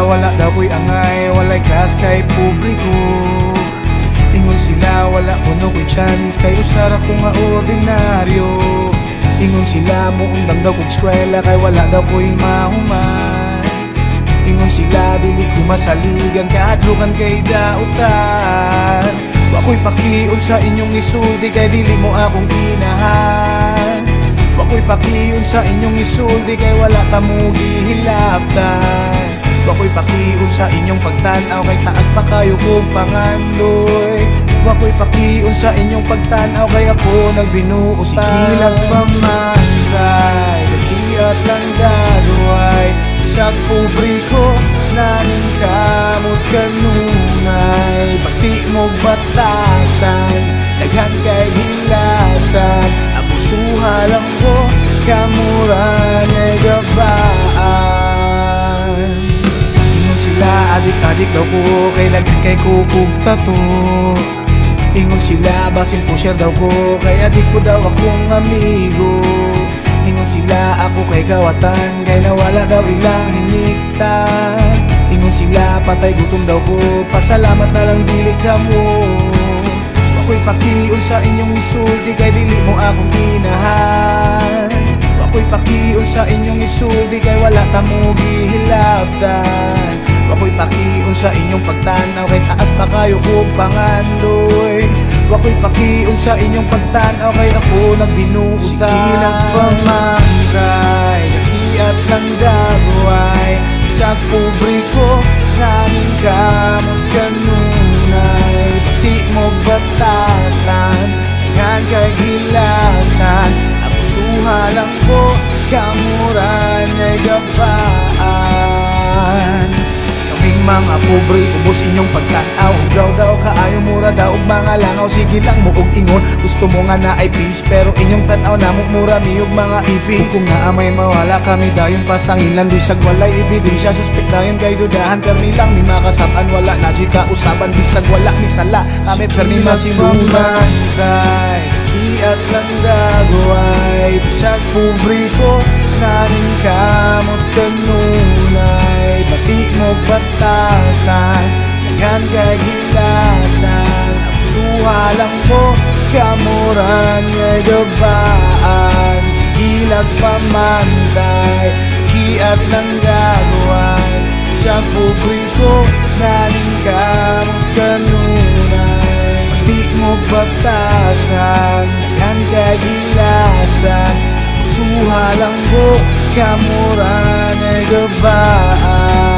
wala daw ko'y angay, walay class kay publiko. Ingon sila wala kuno ko'y chance, kay usara ko nga ordinaryo. Ingon sila mo undang daw kong eskwela, kay wala daw ko'y mahuman. Ingon sila dili ko masaligan, kaadlukan kay dautan. Wa ko'y pakiun sa inyong isulti, kay dili mo akong inahan. Wa ko'y pakiun sa inyong isulti, kay wala ka mo gihilabtan. Wa ko'y pakiun sa inyong pagtanaw, kay taas pa kayo kong pangandoy. Wa ko'y pakiun sa inyong pagtanaw, kay ako nagbinuutan. Sige lang pamantay, dagiat lang dagway, isang publiko nanin kamot kanunay. Bati mo batasan, daghan kay hilasan, abusuha lang ko kamuran ay gabaan. Ingon sila adik-adik daw ko, kay daghan kay kukog tato. Ingon sila basin pusher daw ko, kay adik ko daw akong amigo. Ingon sila ako kay kawatan, kay nawala daw ilang hiniktan. Ingon sila patay gutom daw ko, pasalamat na lang dili ka mo. Wa ko'y pakiun sa inyong isulti, kay dili mo akong inahan. Wa ko'y pakiun sa inyong isulti, kay wala ka mo gihilabtan. Wa ko'y pakiun sa inyong pagtanaw, kay taas pa kayo kong pangandoy. Wa ko'y pakiun sa inyong pagtanaw, kay ako nagbinuutan. Sige lang pamangkay, nakiat lang dagway, isang publiko namin kamot kanunay. Bati mo batasan, daghan kay gilasan, abusuha lang ko kamuran ay gabaan. Mga pobre, ubos inyong pagtanaw, ugaw daw kaayo mura daw og mga langaw. Sige lang mo og ingon, gusto mo nga na ay peace, pero inyong tanaw na mo mura miyog mga ipis. Kung nga may mawala kami dayon pasangilan, bisag walay ebidensya, suspect dayon kay dudahan. Permi lang ni makasaban, wala na di kausaban, bisag wala ni sala kami permi masibutan. Kay iat lang dagway, bisag publiko nanin kamot kanunay. Bati mo batasan, daghan kay gilasan, abusuha lang ko kamuran ngay gabaan. Sige lang pamantay, ikiat lang gagaway, isang publiko nanin kamot kanunay. Bati mo batasan, daghan kay gilasan, abusuha lang ko kamuran ay gabaan.